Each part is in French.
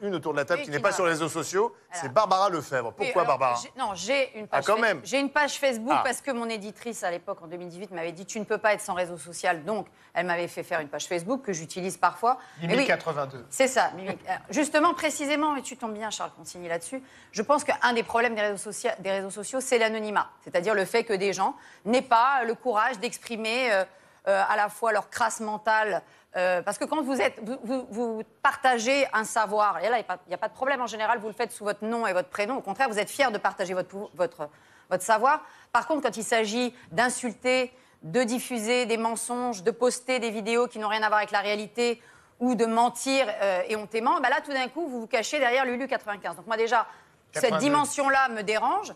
Une autour de la table Oui, qui n'est qui pas va. sur les réseaux sociaux, Alors. c'est Barbara Lefebvre. Pourquoi alors, Barbara? Non, j'ai une page. Ah, quand même. J'ai une page Facebook Ah. parce que mon éditrice à l'époque, en 2018, m'avait dit tu ne peux pas être sans réseau social. Donc, elle m'avait fait faire une page Facebook que j'utilise parfois. Mimi Et oui, 82. c'est ça. Mimi. Justement, précisément, et tu tombes bien, Charles Consigny, là-dessus. Je pense qu'un des problèmes des réseaux sociaux, c'est l'anonymat, c'est-à-dire le fait que des gens n'aient pas le courage d'exprimer à la fois leur crasse mentale. Parce que quand vous partagez un savoir, et là, il n'y a pas de problème en général, vous le faites sous votre nom et votre prénom. Au contraire, vous êtes fiers de partager votre savoir. Par contre, quand il s'agit d'insulter, de diffuser des mensonges, de poster des vidéos qui n'ont rien à voir avec la réalité ou de mentir éhontément, bah là, tout d'un coup, vous vous cachez derrière Lulu 95. Donc moi, déjà, 82. cette dimension-là me dérange.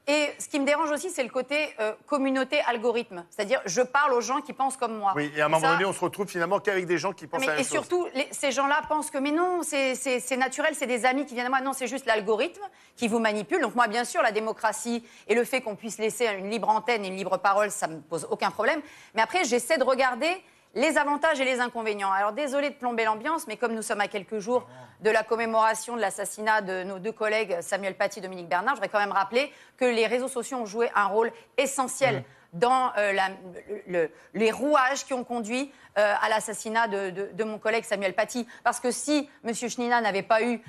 Et ce qui me dérange aussi, c'est le côté communauté algorithme. C'est-à-dire, je parle aux gens qui pensent comme moi. Oui, et à un moment donné, on se retrouve finalement qu'avec des gens qui pensent à la même Et chose. surtout, ces gens-là pensent que, mais non, c'est naturel, c'est des amis qui viennent à moi. Non, c'est juste l'algorithme qui vous manipule. Donc moi, bien sûr, la démocratie et le fait qu'on puisse laisser une libre antenne et une libre parole, ça ne me pose aucun problème. Mais après, j'essaie de regarder les avantages et les inconvénients. Alors, désolé de plomber l'ambiance, mais comme nous sommes à quelques jours de la commémoration de l'assassinat de nos deux collègues Samuel Paty et Dominique Bernard, je voudrais quand même rappeler que les réseaux sociaux ont joué un rôle essentiel dans les rouages qui ont conduit à l'assassinat de mon collègue Samuel Paty. Parce que si M. Chnina n'avait pas eu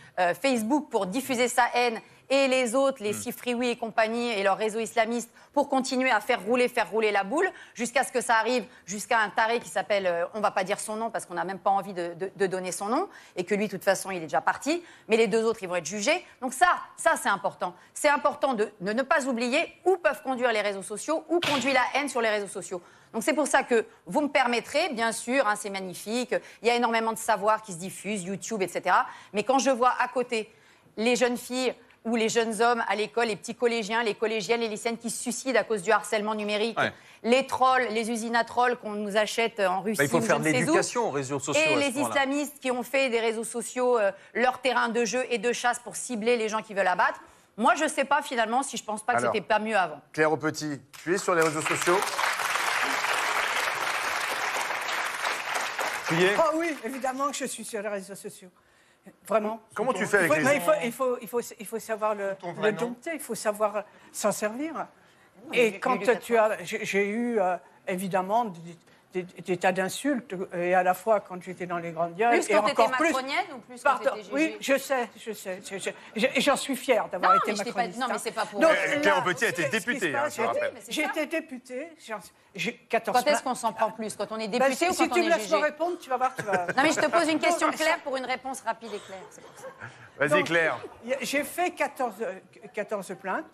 Facebook pour diffuser sa haine et les autres, les Sifrioui et compagnie et leurs réseaux islamistes, pour continuer à faire rouler la boule, jusqu'à ce que ça arrive jusqu'à un taré qui s'appelle, on ne va pas dire son nom parce qu'on n'a même pas envie de donner son nom, et que lui, de toute façon, il est déjà parti, mais les deux autres, ils vont être jugés. Donc ça c'est important. C'est important de ne pas oublier où peuvent conduire les réseaux sociaux, où conduit la haine sur les réseaux sociaux. Donc c'est pour ça que vous me permettrez, bien sûr, c'est magnifique, il y a énormément de savoir qui se diffuse, YouTube, etc. Mais quand je vois à côté les jeunes filles ou les jeunes hommes à l'école, les petits collégiens, les collégiennes, les lycéennes qui se suicident à cause du harcèlement numérique, les trolls, les usines à trolls qu'on nous achète en Russie, il faut ou faire je de ne sais où, l'éducation aux réseaux sociaux. et à ce les moment-là. islamistes qui ont fait des réseaux sociaux leur terrain de jeu et de chasse pour cibler les gens qui veulent abattre. Moi, je ne sais pas finalement si je ne pense pas que Alors, c'était pas mieux avant. Claire Aupetit, tu es sur les réseaux sociaux? Tu y es ? Oh oui, évidemment que je suis sur les réseaux sociaux. Vraiment. Comment tu fais avec les il faut savoir le vrai nom. dompter, il faut savoir s'en servir. mais Et quand Lulu j'ai eu évidemment des tas d'insultes, et à la fois quand j'étais dans les grandes gueules, Plus et quand tu étais encore plus. macronienne ou plus quand tu Pardon, étais oui, je sais. Et j'en suis fière d'avoir Non, été mais je t'ai pas macroniste. dit- non, mais c'est pas pour- Donc, Claire là, Aupetit a été ce qui se députée, passe, je rappelle. mais c'est J'ai ça. été députée, j'ai 14 Quand est-ce plaintes. qu'on s'en prend plus? Quand on est Ben, député ou si quand tu on me est laisses jugé? me répondre, tu vas voir, tu vas... Non, mais je te pose une question claire pour une réponse rapide et claire. C'est pour ça. Vas-y, Donc, Claire. J'ai fait 14 plaintes,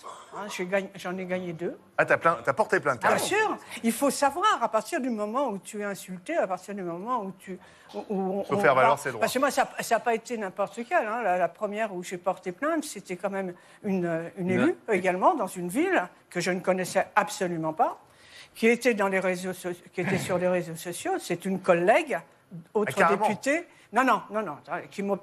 j'en ai gagné 2. Ah, t'as porté plainte, Bien carrément. sûr, il faut savoir, à partir du moment où tu es insulté, à partir du moment où tu... Faut faire valoir ses droits. Parce que moi, ça n'a pas été n'importe quel. La première où j'ai porté plainte, c'était quand même une élue, également, dans une ville que je ne connaissais absolument pas, qui était qui était sur les réseaux sociaux. C'est une collègue, autre carrément. députée. Non,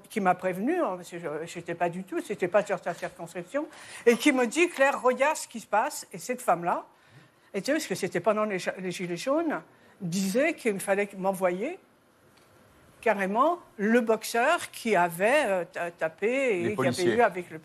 qui m'a prévenu, parce que je n'étais pas du tout, c'était pas sur sa circonscription, et qui me dit, Claire, regarde ce qui se passe, et cette femme-là, et tu sais, parce que c'était pendant les Gilets jaunes, disait qu'il fallait m'envoyer carrément le boxeur qui avait tapé et qui avait eu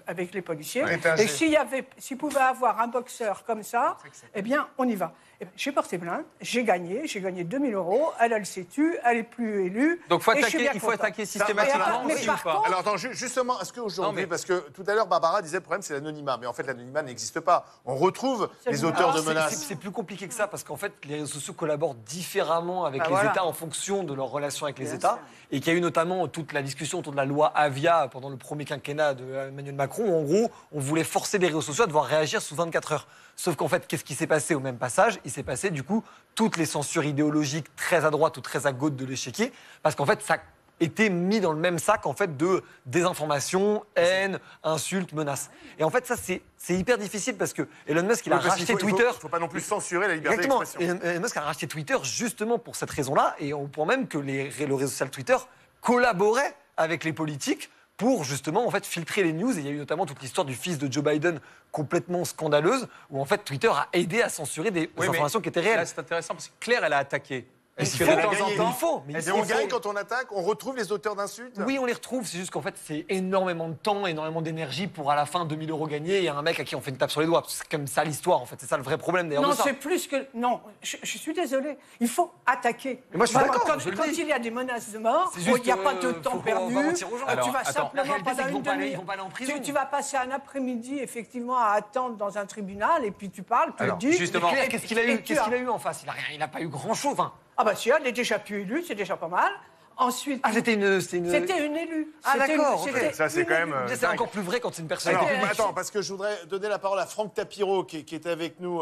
avec les policiers. Ouais. Et s'il pouvait avoir un boxeur comme ça, eh bien, on y va. Eh bien, j'ai porté plainte, j'ai gagné 2000 €, elle s'est tue, elle n'est plus élue. Donc et je suis bien il faut contente. attaquer systématiquement, Mais aussi, par ou pas contre- Alors attends, justement, est-ce qu'aujourd'hui, Non, mais- parce que tout à l'heure Barbara disait le problème c'est l'anonymat, mais en fait l'anonymat n'existe pas. On retrouve les auteurs de menaces. C'est plus compliqué que ça parce qu'en fait, les réseaux sociaux collaborent différemment avec Bah les voilà. États en fonction de leur relation avec les Bien États. sûr. Et qu'il y a eu notamment toute la discussion autour de la loi Avia pendant le premier quinquennat d'Emmanuel Macron, où en gros, on voulait forcer les réseaux sociaux à devoir réagir sous 24 heures. Sauf qu'en fait, qu'est-ce qui s'est passé au même passage? Il s'est passé du coup toutes les censures idéologiques très à droite ou très à gauche de l'échiquier, parce qu'en fait, ça était mis dans le même sac en fait de désinformation, haine, insultes, menaces. Et en fait, ça c'est hyper difficile parce que Elon Musk il a racheté Twitter. Il faut pas non plus censurer la liberté Exactement. d'expression. Elon Musk a racheté Twitter justement pour cette raison-là, et on pense même que le réseau social Twitter collaborait avec les politiques pour justement en fait filtrer les news. Et il y a eu notamment toute l'histoire du fils de Joe Biden complètement scandaleuse, où en fait Twitter a aidé à censurer des informations qui étaient réelles. Là, c'est intéressant parce que Claire, elle a attaqué Est-ce que que de de temps en gagner. temps, il faut. Et on gagne quand on attaque, on retrouve les auteurs d'insultes. Oui, on les retrouve. C'est juste qu'en fait, c'est énormément de temps, énormément d'énergie pour à la fin 2000 € gagnés et un mec à qui on fait une tape sur les doigts. C'est comme ça l'histoire, en fait. C'est ça le vrai problème d'ailleurs. Non, de ça. c'est plus que... Non, je suis désolée. Il faut attaquer. Mais moi, je suis Vraiment, d'accord, Quand, je le quand dis. il y a des menaces de mort, C'est il juste, n'y a pas de temps faut perdu. pas mentir aux gens. Tu Alors, vas attends, simplement la réalité, c'est pendant qu'ils une vont pas aller- demi-heure. ils vont pas aller en prison. Tu vas passer un après-midi, effectivement, à attendre dans un tribunal, et puis tu parles, tu Alors, le dis. justement, et- Qu'est-ce qu'il a eu et tu as- en face? Il n'a pas eu grand-chose. Hein. Ah bah si, elle est déjà plus élue, c'est déjà pas mal. Ensuite, Ah, c'était une... c'était une élue. Ah, C'était d'accord, une- ok. c'était Ça, c'est une quand même, élue. C'est encore plus vrai quand c'est une personne. Alors, C'était- attends, parce que je voudrais donner la parole à Franck Tapiro, qui était avec nous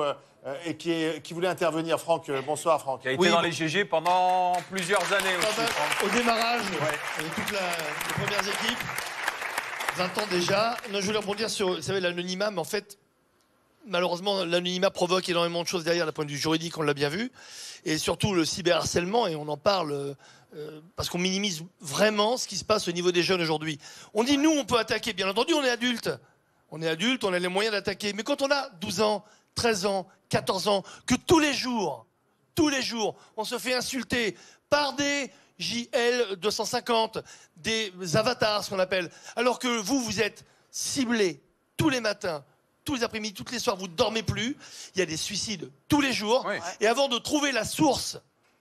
et qui voulait intervenir. Franck, bonsoir Franck. Qui a été dans les GG pendant plusieurs années aussi. Pendant- Franck. Au démarrage, avec toutes les premières équipes, 20 ans déjà. Non, je voulais rebondir sur, vous savez, l'anonymat, mais en fait, malheureusement, l'anonymat provoque énormément de choses derrière, d'un point de vue juridique, on l'a bien vu, et surtout le cyberharcèlement, et on en parle parce qu'on minimise vraiment ce qui se passe au niveau des jeunes aujourd'hui. On dit, nous, on peut attaquer, bien entendu, on est adulte. On est adulte, on a les moyens d'attaquer. Mais quand on a 12 ans, 13 ans, 14 ans, que tous les jours, on se fait insulter par des JL 250, des avatars, ce qu'on appelle, alors que vous êtes ciblés tous les matins, tous les après-midi, tous les soirs, vous ne dormez plus, il y a des suicides tous les jours, Oui. et avant de trouver la source,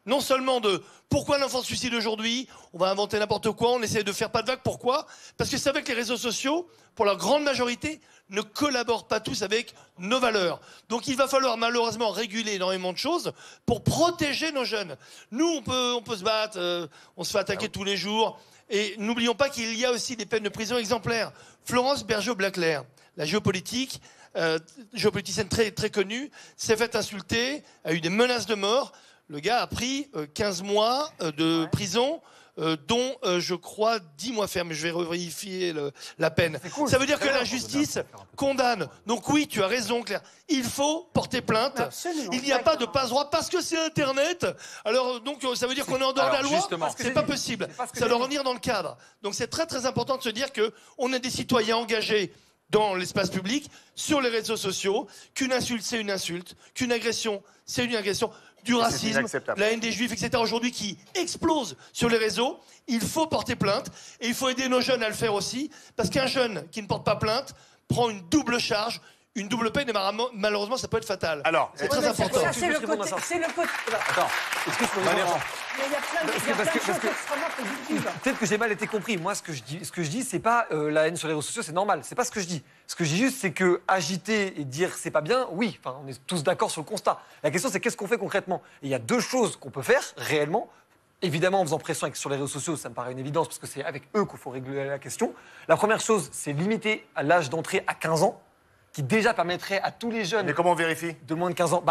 non seulement de pourquoi l'enfant se suicide aujourd'hui, on va inventer n'importe quoi, on essaie de faire pas de vagues, pourquoi? Parce que c'est avec les réseaux sociaux, pour la grande majorité, ne collaborent pas tous avec nos valeurs. Donc il va falloir malheureusement réguler énormément de choses pour protéger nos jeunes. Nous, on peut se battre, on se fait attaquer tous les jours, et n'oublions pas qu'il y a aussi des peines de prison exemplaires. Florence Bergeau-Blaclair, la géopoliticienne très, très connue, s'est faite insulter, a eu des menaces de mort. Le gars a pris 15 mois de prison, dont, je crois, 10 mois ferme. Je vais vérifier la peine. cool, Ça veut dire c'est que très la bien. justice condamne. Donc oui, tu as raison, Claire. Il faut porter plainte. Absolument. Il n'y a pas de passe-droit parce que c'est Internet. Alors, donc, ça veut dire qu'on est en dehors de la Alors, loi. justement. C'est pas possible. Ça doit revenir dans le cadre. Donc c'est très, très important de se dire qu'on est des citoyens engagés dans l'espace public, sur les réseaux sociaux, qu'une insulte, c'est une insulte, qu'une agression, c'est une agression, du racisme, inacceptable. la haine des juifs, etc. aujourd'hui qui explose sur les réseaux. Il faut porter plainte et il faut aider nos jeunes à le faire aussi, parce qu'un jeune qui ne porte pas plainte prend une double charge, une double peine, et malheureusement, ça peut être fatal. Alors, c'est très important. Ça, c'est le répondre à côté... ça. C'est le côté... Attends, Est-ce que je peux Valéran. Mais il y a plein de, il y a plein de choses extrêmement positives. Peut-être que j'ai mal été compris. Moi, ce que je dis, c'est pas la haine sur les réseaux sociaux, c'est normal. C'est pas ce que je dis. Ce que je dis juste, c'est que agiter et dire c'est pas bien, oui. Enfin, on est tous d'accord sur le constat. La question, c'est qu'est-ce qu'on fait concrètement. Et il y a deux choses qu'on peut faire réellement. Évidemment, en faisant pression sur les réseaux sociaux, ça me paraît une évidence parce que c'est avec eux qu'il faut régler la question. La première chose, c'est limiter l'âge d'entrée à 15 ans, qui déjà permettrait à tous les jeunes mais comment on vérifie? de moins de 15 ans,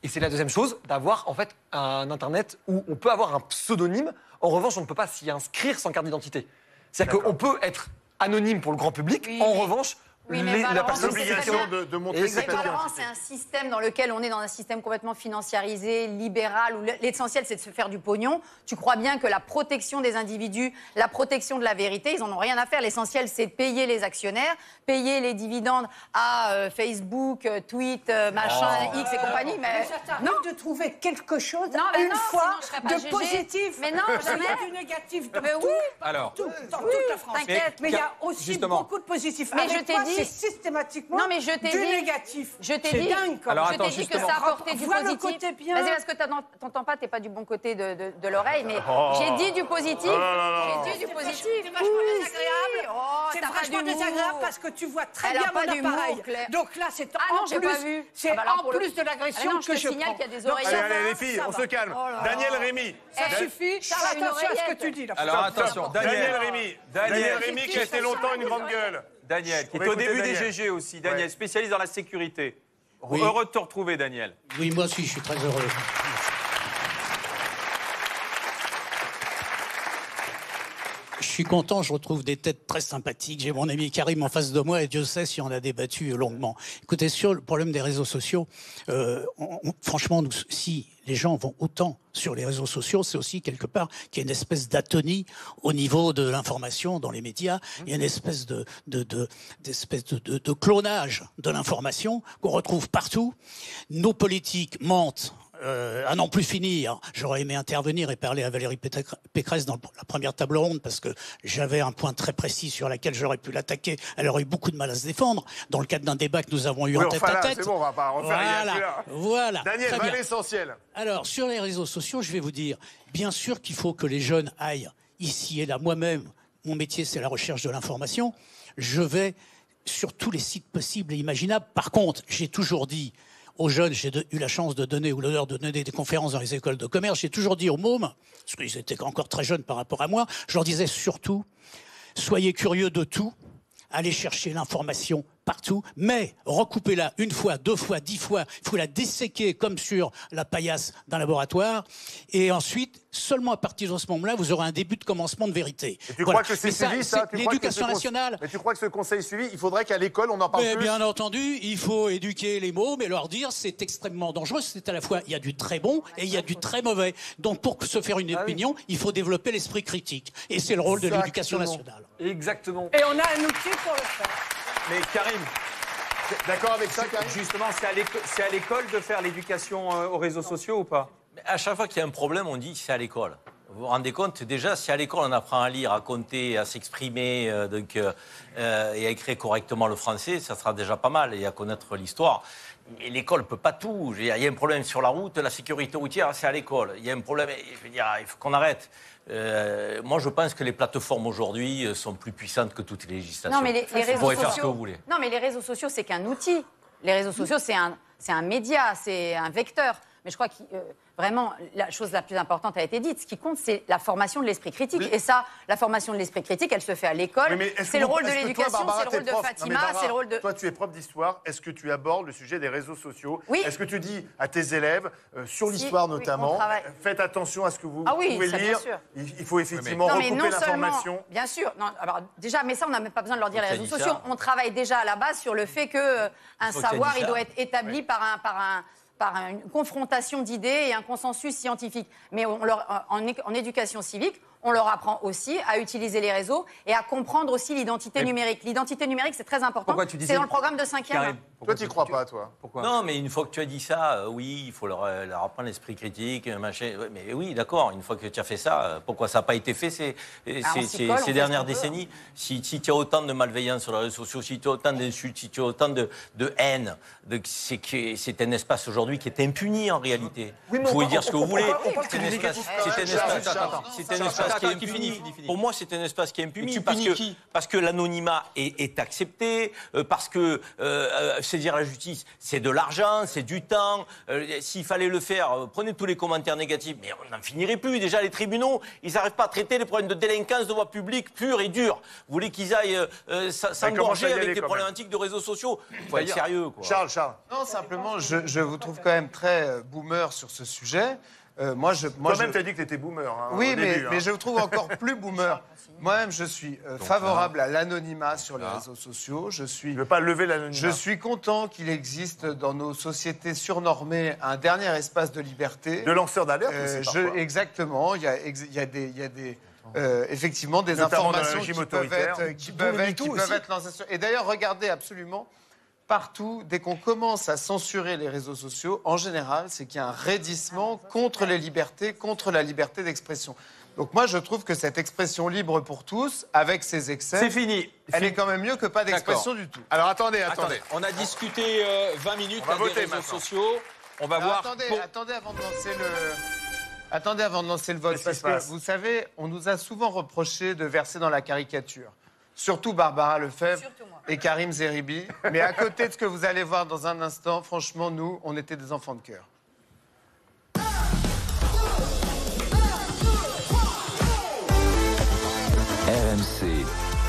et c'est la deuxième chose, d'avoir en fait un Internet où on peut avoir un pseudonyme. En revanche, on ne peut pas s'y inscrire sans carte d'identité. C'est-à-dire qu'on peut être anonyme pour le grand public. Oui, en mais- revanche, Oui, mais la Valorant, personne... c'est L'obligation très bien. de montrer Mais sa carte Valorant, d'identité. c'est un système dans lequel on est dans un système complètement financiarisé, libéral, où l'essentiel c'est de se faire du pognon. Tu crois bien que la protection des individus, la protection de la vérité, ils en ont rien à faire. L'essentiel c'est de payer les actionnaires, payer les dividendes à Facebook, Tweet, machin, X et compagnie. Mais Ça t'arrive de trouver quelque chose, Non, mais une non, fois, sinon je serais pas de jugée. positif. Mais non, Il y jamais. a du négatif dans Mais tout, oui. Alors, dans toute la France. t'inquiète. Mais il y a aussi Justement. beaucoup de positifs. Mais Avec je t'ai toi, dit- c'est systématiquement Non, mais je t'ai du dit- négatif. Je t'ai C'est dit, dingue, quand Alors, même. je t'ai attends, dit que justement. ça apportait du Vois le positif. côté bien. Vas-y, parce que t'entends pas, t'es pas du bon côté de l'oreille, mais j'ai dit du positif. J'ai dit du positif. C'est vachement Oui, désagréable. si. Oh, C'est t'as pas vachement d'humour. désagréable parce que tu vois très Elle a bien pas mon d'humour, appareil. Claire. Donc là, c'est Ah non, en j'ai plus, pas vu. c'est Ah bah alors, en pour le- plus de l'agression Ah non, je que te je signale prends. qu'il y a des Donc, oreilles. ça Allez, va, allez, les filles, ça on va. se calme. Oh là Daniel là. Rémy. Ça suffit. Charles a une Attention à ce que oreillette. tu dis. là. alors attention, Daniel Rémy. Daniel Rémy qui a été longtemps une grande gueule. Daniel, qui On est va au écouter début Daniel. des GG aussi. Daniel, Ouais. spécialiste dans la sécurité. Oui. Heureux de te retrouver, Daniel. Oui, moi aussi, je suis très heureux. Je suis content, je retrouve des têtes très sympathiques. J'ai mon ami Karim en face de moi et Dieu sait si on a débattu longuement. Écoutez, sur le problème des réseaux sociaux, franchement, si les gens vont autant sur les réseaux sociaux, c'est aussi quelque part qu'il y a une espèce d'atonie au niveau de l'information dans les médias. Il y a une espèce de clonage de l'information qu'on retrouve partout. Nos politiques mentent à n'en plus finir. J'aurais aimé intervenir et parler à Valérie Pécresse dans la première table ronde parce que j'avais un point très précis sur lequel j'aurais pu l'attaquer. Elle aurait eu beaucoup de mal à se défendre dans le cadre d'un débat que nous avons eu en tête-à-tête. C'est bon, on va pas refaire. Voilà. Daniel, va à l'essentiel. Alors, sur les réseaux sociaux, je vais vous dire, bien sûr qu'il faut que les jeunes aillent ici et là. Moi-même, mon métier, c'est la recherche de l'information. Je vais sur tous les sites possibles et imaginables. Par contre, j'ai toujours dit aux jeunes, j'ai eu la chance de donner ou l'honneur de donner des conférences dans les écoles de commerce, j'ai toujours dit aux mômes, parce qu'ils étaient encore très jeunes par rapport à moi, je leur disais surtout, soyez curieux de tout, allez chercher l'information partout, mais recoupez-la une fois, 2 fois, 10 fois, il faut la disséquer comme sur la paillasse d'un laboratoire, et ensuite, seulement à partir de ce moment-là, vous aurez un début de commencement de vérité. Et tu crois que c'est suivi, ça? L'éducation nationale. Mais tu crois que ce conseil suivi, il faudrait qu'à l'école, on en parle plus? Bien entendu, il faut éduquer les mots, mais leur dire c'est extrêmement dangereux. C'est à la fois, il y a du très bon et il y a du très mauvais. Donc pour se faire une opinion, il faut développer l'esprit critique. Et c'est le rôle de l'éducation nationale. Exactement. Et on a un outil pour le faire. Mais Karim, D'accord avec ça, Karim? justement, c'est à l'école de faire l'éducation aux réseaux sociaux ou pas? À chaque fois qu'il y a un problème, on dit c'est à l'école. Vous vous rendez compte, déjà, si à l'école on apprend à lire, à compter, à s'exprimer et à écrire correctement le français, ça sera déjà pas mal, et à connaître l'histoire. Mais l'école ne peut pas tout. Il y a un problème sur la route, la sécurité routière, c'est à l'école. Il y a un problème, je veux dire, il faut qu'on arrête. Moi, je pense que les plateformes aujourd'hui sont plus puissantes que toutes les législations. Non, mais les réseaux vous pouvez faire ce sociaux. que vous voulez. Non, mais les réseaux sociaux, c'est qu'un outil. Les réseaux sociaux, c'est un média, c'est un vecteur. Mais je crois que vraiment, la chose la plus importante a été dite. Ce qui compte, c'est la formation de l'esprit critique. Et ça, la formation de l'esprit critique, elle se fait à l'école. C'est le rôle de l'éducation, c'est le rôle de Fatima, c'est le rôle de... Toi, tu es prof d'histoire. Est-ce que tu abordes le sujet des réseaux sociaux? Oui. Est-ce que tu dis à tes élèves, sur l'histoire oui, notamment, on travaille. faites attention à ce que vous oui, pouvez ça, bien lire. sûr. Il faut effectivement Non, mais recouper non seulement, l'information. bien sûr. Non, alors déjà, mais ça, on n'a même pas besoin de leur dire les Faut réseaux qu'il y ait sociaux. ça. On travaille déjà à la base sur le fait que un Faut qu'il y ait savoir, ça. il doit être établi par une confrontation d'idées et un consensus scientifique. Mais en éducation civique, on leur apprend aussi à utiliser les réseaux et à comprendre aussi l'identité numérique. L'identité numérique, c'est très important. Pourquoi tu disais- C'est dans le programme de 5e. Karim, Toi, tu n'y crois pas, toi? Pourquoi? Non, mais une fois que tu as dit ça, oui, il faut leur apprendre l'esprit critique, machin. Ouais, mais oui, d'accord, une fois que tu as fait ça, pourquoi ça n'a pas été fait ces dernières décennies? Si tu as autant de malveillance sur les réseaux sociaux, si tu as autant d'insultes, si tu as autant de haine, c'est un espace aujourd'hui qui est impuni en réalité. Vous pouvez dire ce que vous voulez. C'est un espace qui est impuni. Pour moi, c'est un espace qui est impuni. Parce que l'anonymat est accepté, parce que saisir la justice, c'est de l'argent, c'est du temps. S'il fallait le faire, prenez tous les commentaires négatifs, mais on n'en finirait plus. Déjà, les tribunaux, ils n'arrivent pas à traiter les problèmes de délinquance de voie publique pure et dure. Vous voulez qu'ils aillent s'engorger avec les problématiques de réseaux sociaux? Il faut être sérieux, quoi. Charles. Non, simplement, je vous trouve quand même très boomer sur ce sujet. Toi-même, tu as dit que tu étais boomer. Hein, oui, au début, mais je vous trouve encore plus boomer. Moi-même, je suis favorable à l'anonymat sur les réseaux sociaux. Je ne veux pas lever l'anonymat. Je suis content qu'il existe dans nos sociétés surnormées un dernier espace de liberté. De lanceurs d'alerte aussi, parfois. Exactement. Il y a effectivement des notamment informations qui peuvent être lancées sur... Et d'ailleurs, regardez absolument... Partout, dès qu'on commence à censurer les réseaux sociaux, en général, c'est qu'il y a un raidissement contre les libertés, contre la liberté d'expression. Donc moi, je trouve que cette expression libre pour tous, avec ses excès, C'est fini. elle est quand même mieux que pas d'expression du tout. Alors attendez. On a discuté 20 minutes On va des voter réseaux maintenant. sociaux. On va voir. Attendez avant de lancer le vote, Qu'est-ce qui parce se passe que vous savez, on nous a souvent reproché de verser dans la caricature. Surtout Barbara Lefebvre et Karim Zeribi. Mais à côté de ce que vous allez voir dans un instant, franchement, nous, on était des enfants de cœur. RMC,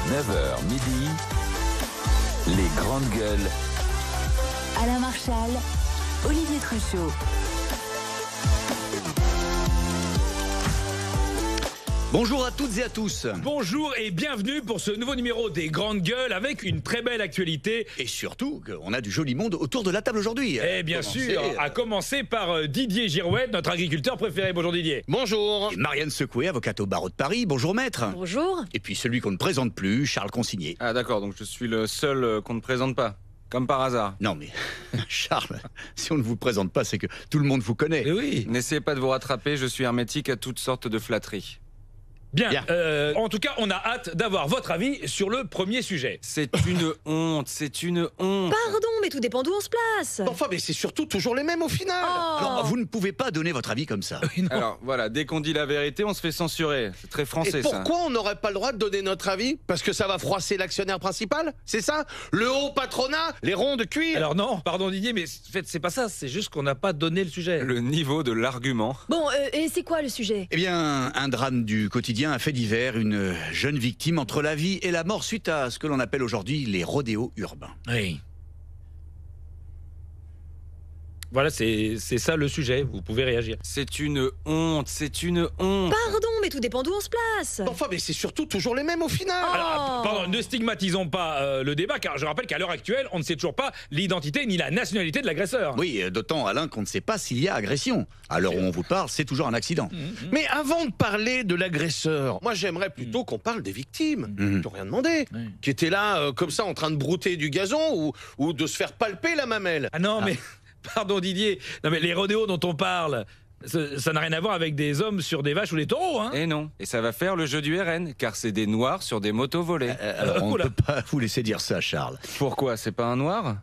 9h midi, les grandes gueules. Alain Marchal, Olivier Truchot. Bonjour à toutes et à tous. Bonjour et bienvenue pour ce nouveau numéro des Grandes Gueules avec une très belle actualité. Et surtout qu'on a du joli monde autour de la table aujourd'hui. Et bien sûr, à commencer par Didier Girouette, notre agriculteur préféré. Bonjour Didier. Bonjour. Et Marianne Secoué, avocate au barreau de Paris. Bonjour maître. Bonjour. Et puis celui qu'on ne présente plus, Charles Consigné. Ah d'accord, donc je suis le seul qu'on ne présente pas. Comme par hasard. Non mais, Charles, si on ne vous présente pas, c'est que tout le monde vous connaît. Mais oui. N'essayez pas de vous rattraper, je suis hermétique à toutes sortes de flatteries. Bien. En tout cas, on a hâte d'avoir votre avis sur le premier sujet. C'est une honte, c'est une honte. Pardon, mais tout dépend d'où on se place. Enfin, mais c'est surtout toujours les mêmes au final. Non, vous ne pouvez pas donner votre avis comme ça. Alors voilà, dès qu'on dit la vérité, on se fait censurer. C'est très français, Et ça. pourquoi on n'aurait pas le droit de donner notre avis? Parce que ça va froisser l'actionnaire principal? C'est ça? Le haut patronat? Les ronds de cuir? Alors non, pardon Didier, mais en fait, c'est pas ça. C'est juste qu'on n'a pas donné le sujet. Le niveau de l'argument. Bon, et c'est quoi le sujet? Eh bien, un drame du quotidien, un fait divers, une jeune victime entre la vie et la mort suite à ce que l'on appelle aujourd'hui les rodéos urbains. Oui. Voilà, c'est ça le sujet. Vous pouvez réagir. C'est une honte, c'est une honte. Pardon, mais tout dépend d'où on se place. Enfin, mais c'est surtout toujours les mêmes au final. Alors, pardon, ne stigmatisons pas le débat, car je rappelle qu'à l'heure actuelle, on ne sait toujours pas l'identité ni la nationalité de l'agresseur. Oui, d'autant, Alain, qu'on ne sait pas s'il y a agression. À l'heure où on vous parle, c'est toujours un accident. Mais avant de parler de l'agresseur, moi j'aimerais plutôt qu'on parle des victimes, qui n'ont rien demandé, qui étaient là comme ça en train de brouter du gazon ou de se faire palper la mamelle. Ah non, mais pardon Didier, non mais les rodéos dont on parle, ça n'a rien à voir avec des hommes sur des vaches ou des taureaux, hein? Et non, et ça va faire le jeu du RN, car c'est des noirs sur des motos volées. Alors on ne peut pas vous laisser dire ça, Charles. Pourquoi? C'est pas un noir?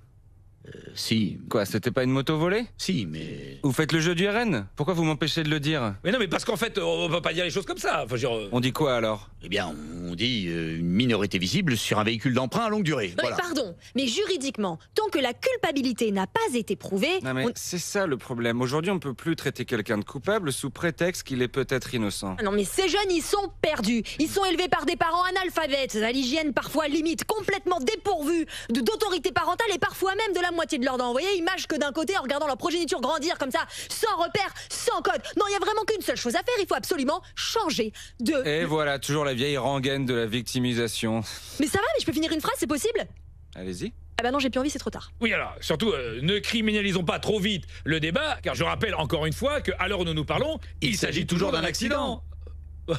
Si. Quoi, c'était pas une moto volée? Si, mais... Vous faites le jeu du RN? Pourquoi vous m'empêchez de le dire? Mais non, mais parce qu'en fait, on va pas dire les choses comme ça. Enfin, On dit quoi alors? Eh bien, on dit une minorité visible sur un véhicule d'emprunt à longue durée. Non, Voilà. mais pardon, mais juridiquement, tant que la culpabilité n'a pas été prouvée... Non mais c'est ça le problème. Aujourd'hui, on peut plus traiter quelqu'un de coupable sous prétexte qu'il est peut-être innocent. Non mais ces jeunes, ils sont perdus. Ils sont élevés par des parents analphabètes, à l'hygiène parfois limite, complètement dépourvus d'autorité parentale et parfois même de la moitié de leurs dents. Vous voyez, image que d'un côté en regardant leur progéniture grandir comme ça, sans repère, sans code. Non, il y a vraiment qu'une seule chose à faire, il faut absolument changer de... Et voilà, toujours la vieille rengaine de la victimisation. Mais ça va, mais je peux finir une phrase, c'est possible? Allez-y. Ah bah non, j'ai plus envie, c'est trop tard. Oui, alors, surtout, ne criminalisons pas trop vite le débat, car je rappelle encore une fois qu'à l'heure où nous nous parlons, il s'agit toujours d'un accident.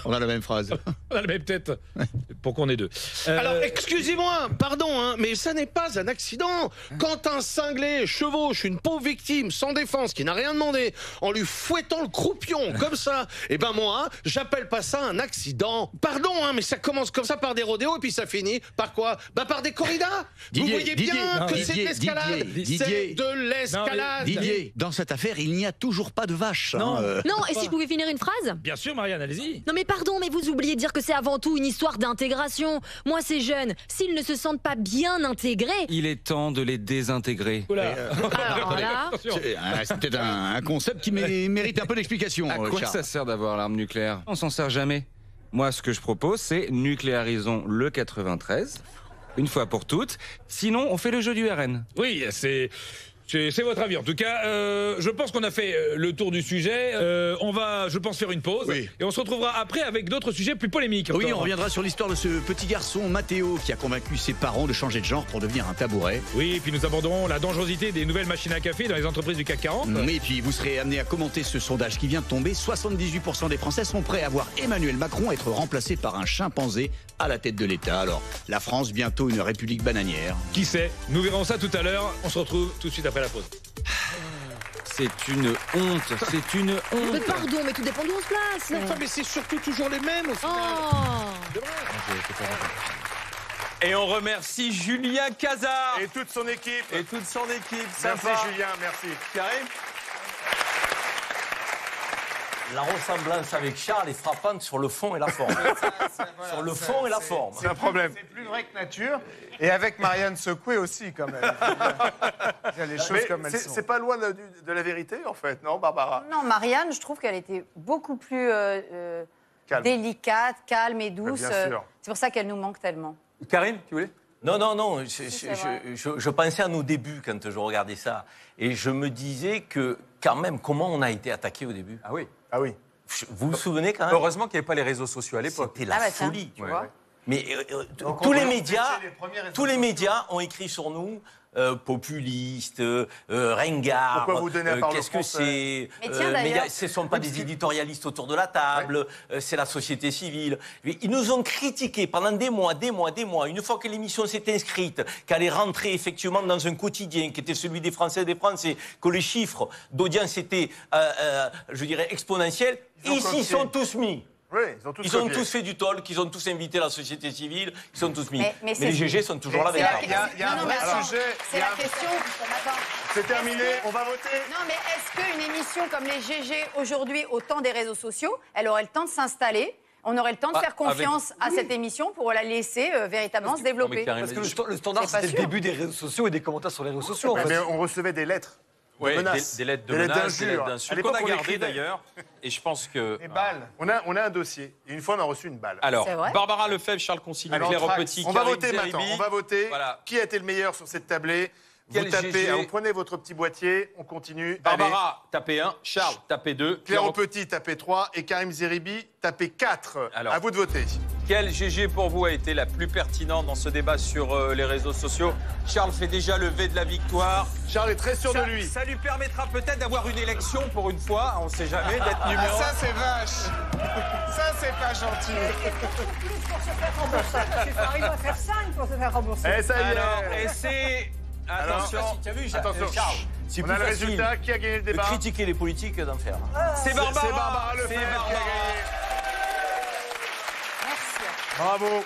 On a la même phrase. On a la même tête. Pourquoi on est deux? Alors, excusez-moi, pardon, hein, mais ça n'est pas un accident. Quand un cinglé chevauche une pauvre victime sans défense qui n'a rien demandé, en lui fouettant le croupion comme ça, eh ben moi, j'appelle pas ça un accident. Pardon, hein, mais ça commence comme ça par des rodéos et puis ça finit par quoi? Bah par des corridas. Vous voyez bien que c'est de l'escalade. C'est de l'escalade. Didier, dans cette affaire, il n'y a toujours pas de vache. Non, non, et si je pouvais finir une phrase? Bien sûr, Marianne, allez-y. Non mais pardon, mais vous oubliez de dire que c'est avant tout une histoire d'intégration. Moi, ces jeunes, s'ils ne se sentent pas bien intégrés... Il est temps de les désintégrer. Alors là... C'est peut-être un concept qui mérite un peu d'explication. À quoi Charles. ça sert d'avoir l'arme nucléaire? On s'en sert jamais. Moi, ce que je propose, c'est nucléarisons le 93, une fois pour toutes. Sinon, on fait le jeu du RN. Oui, c'est votre avis. En tout cas, je pense qu'on a fait le tour du sujet. On va, je pense, faire une pause. Oui. Et on se retrouvera après avec d'autres sujets plus polémiques. Oui, encore. on reviendra sur l'histoire de ce petit garçon, Mathéo, qui a convaincu ses parents de changer de genre pour devenir un tabouret. Oui, et puis nous aborderons la dangerosité des nouvelles machines à café dans les entreprises du CAC 40. Et puis vous serez amené à commenter ce sondage qui vient de tomber. 78% des Français sont prêts à voir Emmanuel Macron être remplacé par un chimpanzé à la tête de l'État. Alors, la France, bientôt une république bananière. Qui sait? Nous verrons ça tout à l'heure. On se retrouve tout de suite après la pause. C'est une honte, c'est une honte. Mais pardon, mais tout dépend d'où on se place. Mais enfin, mais c'est surtout toujours les mêmes au final. Et on remercie Julien Cazard. Et toute son équipe. Et toute son équipe. Merci Sympa. Julien, merci. Karim. La ressemblance avec Charles est frappante sur le fond et la forme. Sur le fond et la forme. C'est un problème. C'est plus vrai que nature. Et avec Marianne Secoué aussi, quand même. Il y a les choses comme elles sont. C'est pas loin de la vérité, en fait, non, Barbara? Non, Marianne, je trouve qu'elle était beaucoup plus délicate, calme et douce. Bien sûr. C'est pour ça qu'elle nous manque tellement. Karim, tu voulais? Non. c'est vrai. Je pensais à nos débuts quand je regardais ça. Et je me disais que, quand même, comment on a été attaqué au début. Ah oui. Ah oui. Vous vous souvenez quand même? Heureusement qu'il n'y avait pas les réseaux sociaux à l'époque. C'était la folie, tu vois. Mais tous les médias ont écrit sur nous. Populistes, ringards. Pourquoi vous donnez la parole qu'est-ce que c'est ce ne sont pas des éditorialistes autour de la table, c'est la société civile. Ils nous ont critiqués pendant des mois. Une fois que l'émission s'est inscrite, qu'elle est rentrée effectivement dans un quotidien qui était celui des Français et des Français, que les chiffres d'audience étaient, je dirais, exponentiels, ils sont tous mis. Oui, ils ont tous fait du talk, ils ont tous invité la société civile, ils sont tous mis. Mais les GG sont toujours là. Il y a un vrai sujet. C'est la question. C'est terminé, on va voter. Non, mais est-ce qu'une émission comme les GG, aujourd'hui, au temps des réseaux sociaux, elle aurait le temps de s'installer? On aurait le temps de faire confiance à cette émission pour la laisser véritablement se développer. Parce que le standard, c'était le début des réseaux sociaux et des commentaires sur les réseaux sociaux. Mais on recevait des lettres. Oui, des lettres de menaces, des lettres d'insultes qu'on a gardées d'ailleurs. Et je pense que... Des balles. On a un dossier. Et une fois, on a reçu une balle. Alors, Barbara Lefebvre, Charles Consigny, Claire Petit, on va voter maintenant. On va voter. Voilà. Qui a été le meilleur sur cette tablée? Vous prenez votre petit boîtier, on continue. Barbara, tapez 1. Charles, tapez 2. Claire Petit, tapez 3. Et Karim Zeribi, tapez 4. Alors, à vous de voter. Quel GG pour vous a été la plus pertinente dans ce débat sur les réseaux sociaux? Charles fait déjà le V de la victoire. Charles est très sûr de lui. Ça lui permettra peut-être d'avoir une élection pour une fois. On ne sait jamais, d'être numéro 1. Ça, c'est vache. Ça, c'est pas gentil. Pour se faire rembourser. Il arrive à faire 5 pour se faire rembourser. Et ça y est. Alors, et c'est... Attention, attention. Charles, c'est on a le résultat. Qui a gagné le débat? De critiquer les politiques d'en faire. C'est Barbara. C'est Barbara Lefebvre qui a gagné. Merci. Bravo.